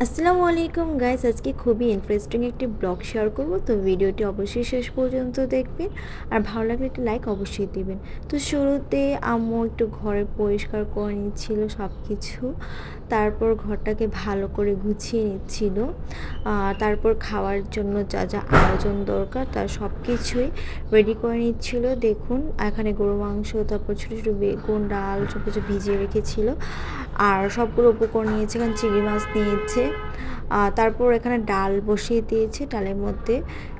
আসসালামু আলাইকুম গাইস, আজকে খুবই ইন্টারেস্টিং একটি ব্লগ শেয়ার করব। তো ভিডিওটি অবশ্যই শেষ পর্যন্ত দেখবেন, আর ভালো লাগলে একটি লাইক অবশ্যই দিবেন। তো শুরুতে আম্মু একটু ঘরে পরিষ্কার করে নিচ্ছিল সব কিছু, তারপর ঘরটাকে ভালো করে গুছিয়ে নিচ্ছিল। তারপর খাওয়ার জন্য যা যা আয়োজন দরকার তার সব কিছুই রেডি করে নিচ্ছিল। দেখুন এখানে গরু মাংস, তারপর ছোটো ছোটো বেগুন, ডাল সব কিছু ভিজিয়ে রেখেছিল। আর সবগুলো উপকরণ নিয়েছে, এখানে চিংড়ি মাছ নিয়েছে। তারপর এখানে ডাল বসিয়ে দিয়েছে। ডালের মধ্যে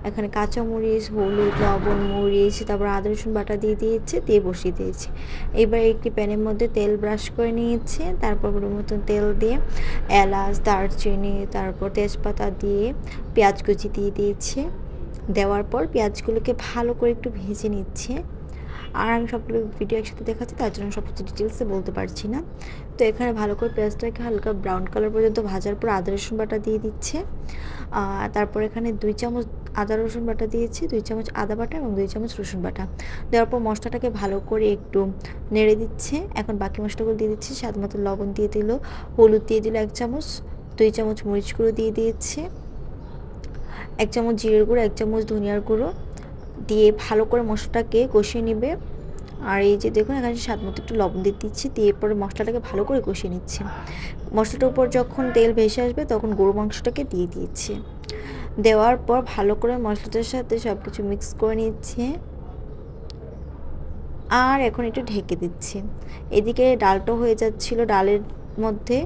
এখানে কাঁচামরিচ, হলুদ, লবণ, মরিচ, তারপর আদা রসুন বাটা দিয়ে দিয়েছে, দিয়ে বসিয়ে দিয়েছে। এবার একটি প্যানের মধ্যে তেল ব্রাশ করে নিয়েছে, তারপর মতন তেল দিয়ে এলাচ, দারচিনি, তারপর তেজপাতা দিয়ে পেঁয়াজ কুচি দিয়ে দিয়েছে। দেওয়ার পর পেঁয়াজগুলোকে ভালো করে একটু ভেজে নিচ্ছে। আর আমি সবগুলো ভিডিও একসাথে দেখাচ্ছি, তার জন্য সব কিছু ডিটেলসে বলতে পারছি না। তো এখানে ভালো করে পেঁয়াজটাকে হালকা ব্রাউন কালার পর্যন্ত ভাজার পর আদা রসুন বাটা দিয়ে দিচ্ছে। তারপর এখানে 2 চামচ আদা রসুন বাটা দিয়েছি, 2 চামচ আদা বাটা এবং 2 চামচ রসুন বাটা দেওয়ার পর মশলাটাকে ভালো করে একটু নেড়ে দিচ্ছে। এখন বাকি মশলাগুলো দিয়ে দিচ্ছি। স্বাদ মতো লবণ দিয়ে দিল, হলুদ দিয়ে দিল 1 চামচ, 2 চামচ মরিচ গুঁড়ো দিয়ে দিয়েছে, 1 চামচ জিরের গুঁড়ো, 1 চামচ ধনিয়ার গুঁড়ো দিয়ে ভালো করে মশলাটাকে কষিয়ে নেবে। আর এই যে দেখুন এখানে স্বাদ মতো একটু লবণ দিয়ে দিচ্ছি, দিয়ে এরপরে মশলাটাকে ভালো করে কষিয়ে নিচ্ছি। মশলাটার উপর যখন তেল ভেসে আসবে তখন গরু মাংসটাকে দিয়ে দিয়েছি। দেওয়ার পর ভালো করে মশলাটার সাথে সব কিছু মিক্স করে নিচ্ছে। আর এখন একটু ঢেকে দিচ্ছি। এদিকে ডালটা হয়ে যাচ্ছিল। ডালের মধ্যে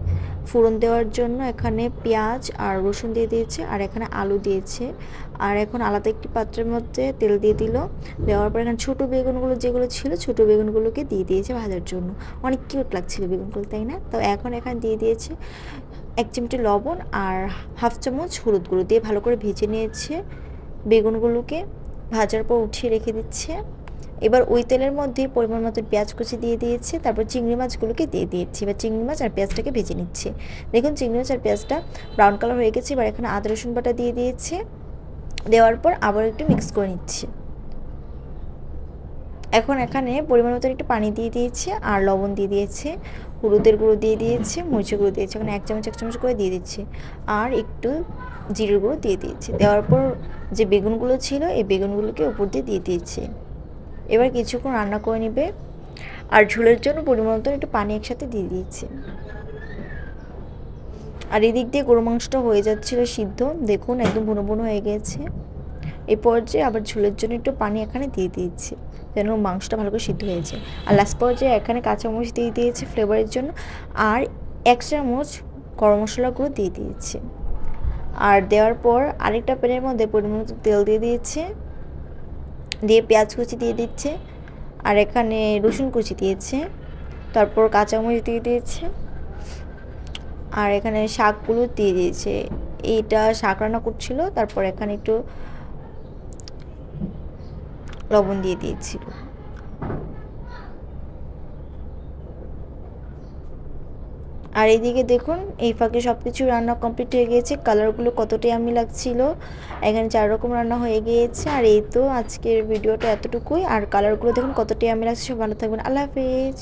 ফোড়ন দেওয়ার জন্য এখানে পেঁয়াজ আর রসুন দিয়ে দিয়েছে, আর এখানে আলু দিয়েছে। আর এখন আলাদা একটি পাত্রের মধ্যে তেল দিয়ে দিল। দেওয়ার পর এখানে ছোটো বেগুনগুলো যেগুলো ছিল, ছোটো বেগুনগুলোকে দিয়ে দিয়েছে ভাজার জন্য। অনেক কিউট লাগছিল বেগুনগুলো, তাই না? তো এখন এখানে দিয়ে দিয়েছে 1 চিমটি লবণ আর হাফ চামচ হলুদ গুঁড়ো দিয়ে ভালো করে ভেজে নিয়েছে বেগুনগুলোকে। ভাজার পর উঠিয়ে রেখে দিচ্ছে। এবার ওই তেলের মধ্যে পরিমাণ মতো পেঁয়াজ কুচি দিয়ে দিয়েছি, তারপর চিংড়ি মাছগুলোকে দিয়ে দিয়েছি। এবার চিংড়ি মাছ আর পেঁয়াজটাকে ভেজে নিচ্ছে। দেখুন চিংড়ি মাছ আর পেঁয়াজটা ব্রাউন কালার হয়ে গেছে। এবার এখানে আদা রসুন বাটা দিয়ে দিয়েছে। দেওয়ার পর আবার একটু মিক্স করে নিচ্ছি। এখন এখানে পরিমাণ মতো একটু পানি দিয়ে দিয়েছে, আর লবণ দিয়ে দিয়েছে, হলুদের গুঁড়ো দিয়ে দিয়েছে, মরিচের গুঁড়ো দিয়েছে, এখানে 1 চামচ করে দিয়ে দিচ্ছে, আর একটু জিরের গুঁড়ো দিয়ে দিয়েছে। দেওয়ার পর যে বেগুনগুলো ছিল এই বেগুনগুলোকে উপর দিয়ে দিয়েছে। এবার কিছুক্ষণ রান্না করে নেবে। আর ঝোলের জন্য পরিমাণ মতো একটু পানি একসাথে দিয়ে দিয়েছে। আর এদিক দিয়ে গরু মাংসটা হয়ে যাচ্ছিল সিদ্ধ। দেখুন একদম বুনো বুনো হয়ে গেছে। এই পর্যায়ে আবার ঝোলের জন্য একটু পানি এখানে দিয়ে দিয়েছি, যেন মাংসটা ভালো করে সিদ্ধ হয়েছে। আর লাস্ট পর্যায়ে এখানে কাঁচামরিচ দিয়ে দিয়েছি ফ্লেভারের জন্য, আর 1 চামচ গরম মশলা গুঁড়ো দিয়ে দিয়েছি। আর দেওয়ার পর আরেকটা প্যানের মধ্যে পরিমাণ মতো তেল দিয়ে দিয়েছে, দিয়ে পেঁয়াজ কুচি দিয়ে দিচ্ছে, আর এখানে রসুন কুচি দিয়েছে, তারপর কাঁচামরিচ দিয়ে দিয়েছে, আর এখানে শাকগুলো দিয়ে দিয়েছে। এইটা শাক রান্না করছিল। তারপর এখানে একটু লবণ দিয়ে দিয়েছিল। আর এইদিকে দেখুন এই ফাঁকে সব কিছু রান্না কমপ্লিট হয়ে গিয়েছে। কালারগুলো কতটাই আমি লাগছিল। এখানে 4 রকম রান্না হয়ে গিয়েছে। আর এই তো আজকের ভিডিওটা এতটুকুই। আর কালারগুলো দেখুন কতটাই আমি লাগছে। সব ভালো থাকবেন। আল্লাহ হাফেজ।